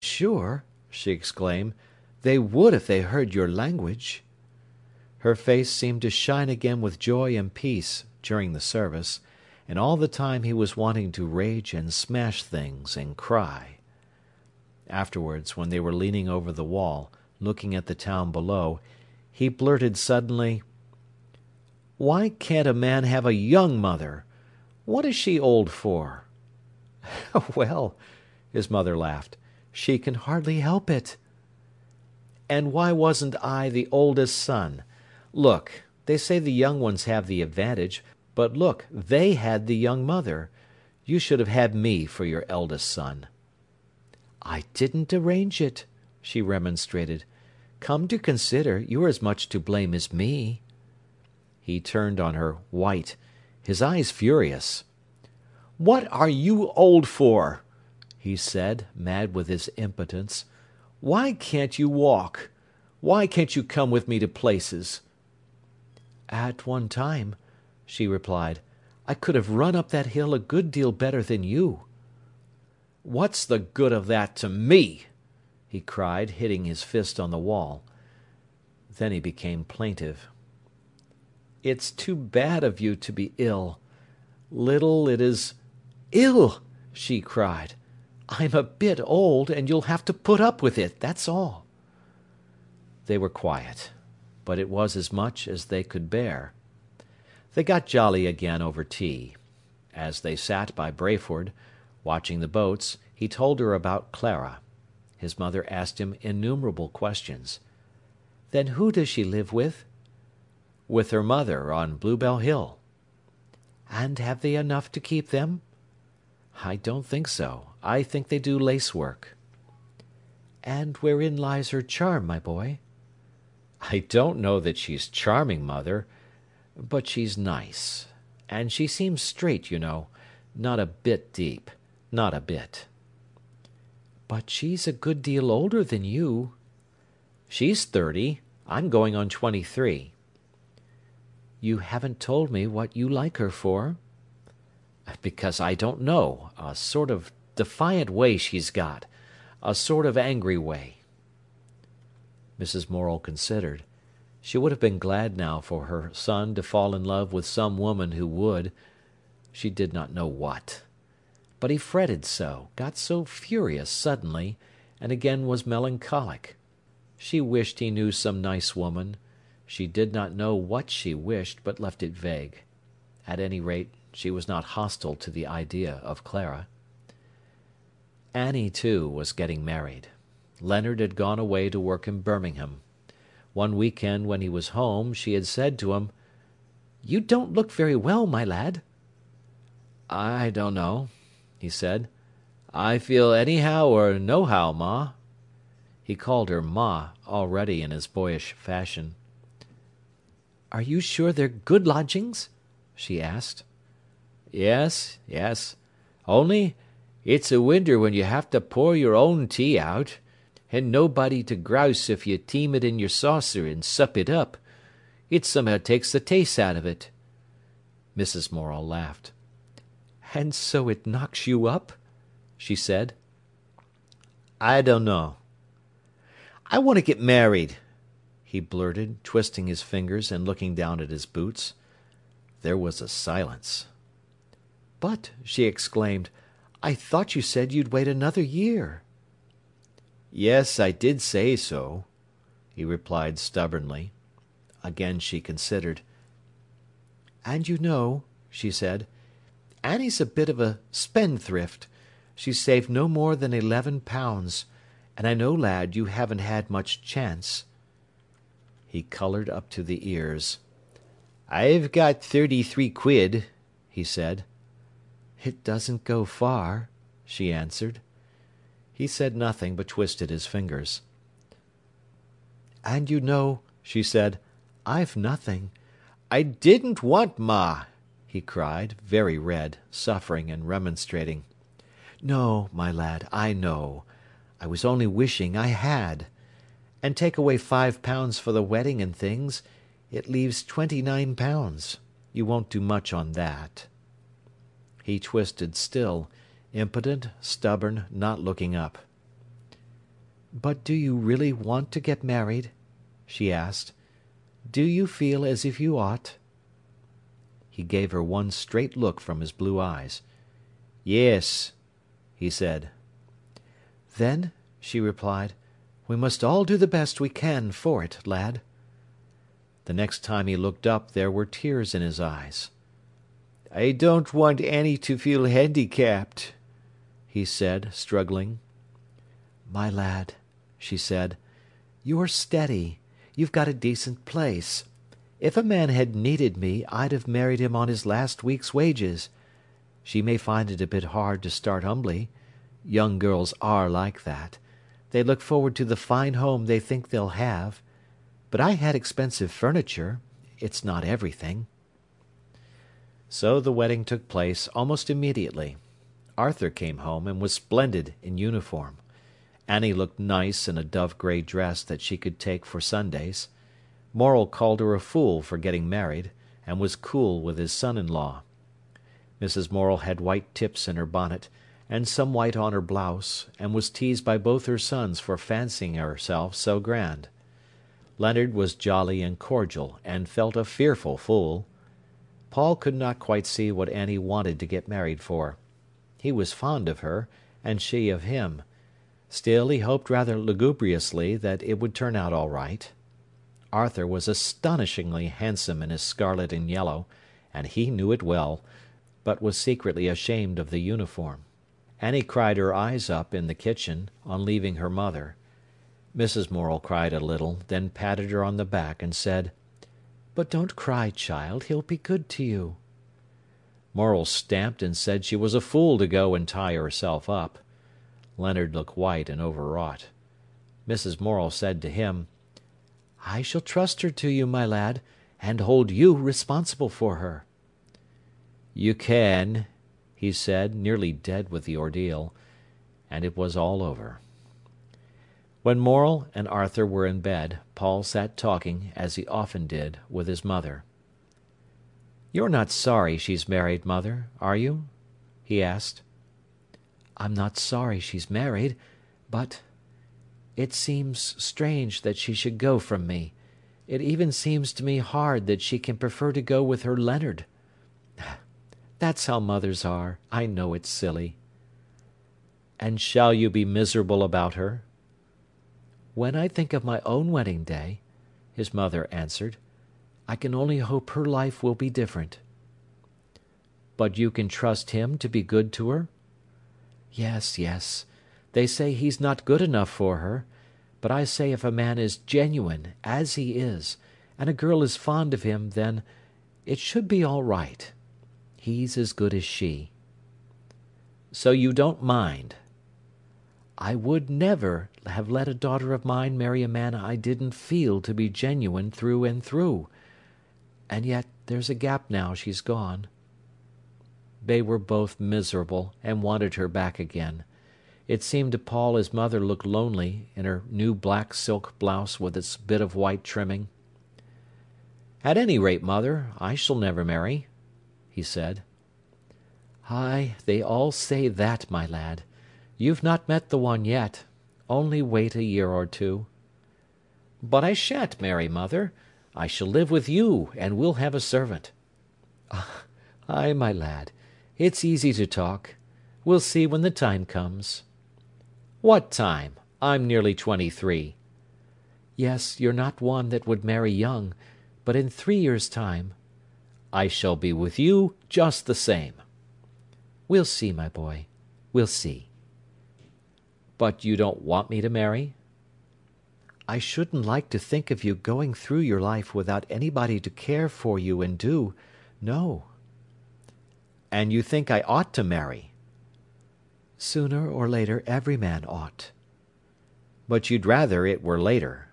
Sure, she exclaimed. They would if they heard your language. Her face seemed to shine again with joy and peace during the service, and all the time he was wanting to rage and smash things and cry. Afterwards, when they were leaning over the wall, looking at the town below, he blurted suddenly, "Why can't a man have a young mother? What is she old for?" "Well," his mother laughed, "she can hardly help it." "And why wasn't I the oldest son? Look, they say the young ones have the advantage, but look, they had the young mother. You should have had me for your eldest son." "I didn't arrange it," she remonstrated. "Come to consider, you're as much to blame as me." He turned on her, white, his eyes furious. "What are you old for?" he said, mad with his impotence. "Why can't you walk? Why can't you come with me to places?" "At one time," she replied, "I could have run up that hill a good deal better than you." "What's the good of that to me?" he cried, hitting his fist on the wall. Then he became plaintive. "It's too bad of you to be ill. Little it is—" "Ill!" she cried. "I'm a bit old, and you'll have to put up with it, that's all." They were quiet, but it was as much as they could bear. They got jolly again over tea. As they sat by Brayford, watching the boats, he told her about Clara. His mother asked him innumerable questions. "Then who does she live with?" "With her mother, on Bluebell Hill." "And have they enough to keep them?" "I don't think so. I think they do lace work." "And wherein lies her charm, my boy?" "I don't know that she's charming, mother, but she's nice. And she seems straight, you know. Not a bit deep. Not a bit." "But she's a good deal older than you." "She's 30. I'm going on 23. "You haven't told me what you like her for." "Because I don't know. A sort of defiant way she's got. A sort of angry way." Mrs. Morel considered. She would have been glad now for her son to fall in love with some woman who would. She did not know what. But he fretted so, got so furious suddenly, and again was melancholic. She wished he knew some nice woman. She did not know what she wished, but left it vague. At any rate, she was not hostile to the idea of Clara. Annie, too, was getting married. Leonard had gone away to work in Birmingham. One week-end when he was home, she had said to him, "You don't look very well, my lad." "I don't know," he said. "I feel anyhow or nohow, ma." He called her ma already in his boyish fashion. "Are you sure they're good lodgings?" she asked. "Yes, yes. Only, it's a winter when you have to pour your own tea out, and nobody to grouse if you team it in your saucer and sup it up. It somehow takes the taste out of it." Mrs. Morel laughed. "And so it knocks you up?" she said. "I don't know." "I want to get married," he blurted, twisting his fingers and looking down at his boots. There was a silence. "But," she exclaimed, "I thought you said you'd wait another year." "Yes, I did say so," he replied stubbornly. Again she considered. "And you know," she said, "Annie's a bit of a spendthrift. She's saved no more than £11, and I know, lad, you haven't had much chance." He coloured up to the ears. "I've got 33 quid," he said. "It doesn't go far," she answered. He said nothing, but twisted his fingers. "And you know," she said, "I've nothing." "I didn't want ma," he cried, very red, suffering and remonstrating. "No, my lad, I know. I was only wishing I had. And take away £5 for the wedding and things, it leaves £29. You won't do much on that." He twisted still, impotent, stubborn, not looking up. "But do you really want to get married?" she asked. "Do you feel as if you ought?" He gave her one straight look from his blue eyes. "Yes," he said. "Then," she replied, "we must all do the best we can for it, lad." The next time he looked up there were tears in his eyes. "I don't want Annie to feel handicapped," he said, struggling. "My lad," she said, "you're steady. You've got a decent place. If a man had needed me, I'd have married him on his last week's wages. She may find it a bit hard to start humbly. Young girls are like that. They look forward to the fine home they think they'll have. But I had expensive furniture. It's not everything." So the wedding took place almost immediately. Arthur came home and was splendid in uniform. Annie looked nice in a dove-grey dress that she could take for Sundays. Morel called her a fool for getting married, and was cool with his son-in-law. Mrs. Morel had white tips in her bonnet, and some white on her blouse, and was teased by both her sons for fancying herself so grand. Leonard was jolly and cordial, and felt a fearful fool. Paul could not quite see what Annie wanted to get married for. He was fond of her, and she of him. Still, he hoped rather lugubriously that it would turn out all right. Arthur was astonishingly handsome in his scarlet and yellow, and he knew it well, but was secretly ashamed of the uniform. Annie cried her eyes up in the kitchen, on leaving her mother. Mrs. Morel cried a little, then patted her on the back and said, "But don't cry, child, he'll be good to you." Morel stamped and said she was a fool to go and tie herself up. Leonard looked white and overwrought. Mrs. Morel said to him, "I shall trust her to you, my lad, and hold you responsible for her." "You can," he said, nearly dead with the ordeal, and it was all over. When Morel and Arthur were in bed, Paul sat talking, as he often did, with his mother. "You're not sorry she's married, mother, are you?" he asked. "I'm not sorry she's married, but it seems strange that she should go from me. It even seems to me hard that she can prefer to go with her Leonard. That's how mothers are. I know it's silly." "And shall you be miserable about her?" "When I think of my own wedding day," his mother answered, "I can only hope her life will be different." "But you can trust him to be good to her?" "Yes, yes. They say he's not good enough for her. But I say if a man is genuine, as he is, and a girl is fond of him, then it should be all right. He's as good as she." "So you don't mind?" "I would never have let a daughter of mine marry a man I didn't feel to be genuine through and through. And yet there's a gap now she's gone." They were both miserable, and wanted her back again. It seemed to Paul his mother looked lonely, in her new black silk blouse with its bit of white trimming. "At any rate, mother, I shall never marry," he said. "Ay, they all say that, my lad. You've not met the one yet. Only wait a year or two." "But I shan't marry, mother. I shall live with you, and we'll have a servant." "Ay, my lad. It's easy to talk. We'll see when the time comes." "What time? I'm nearly 23. "Yes, you're not one that would marry young, but in 3 years' time—" "I shall be with you just the same." "We'll see, my boy. We'll see." "But you don't want me to marry?" "I shouldn't like to think of you going through your life without anybody to care for you and do. No." "And you think I ought to marry?" "Sooner or later every man ought." "But you'd rather it were later."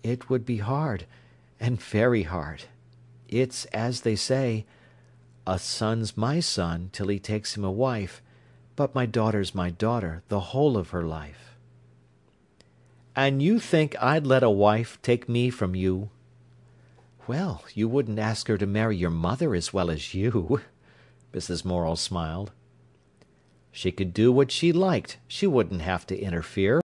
"It would be hard, and very hard. It's as they say, a son's my son till he takes him a wife, but my daughter's my daughter the whole of her life." "And you think I'd let a wife take me from you?" "Well, you wouldn't ask her to marry your mother as well as you." Mrs. Morel smiled. "She could do what she liked. She wouldn't have to interfere.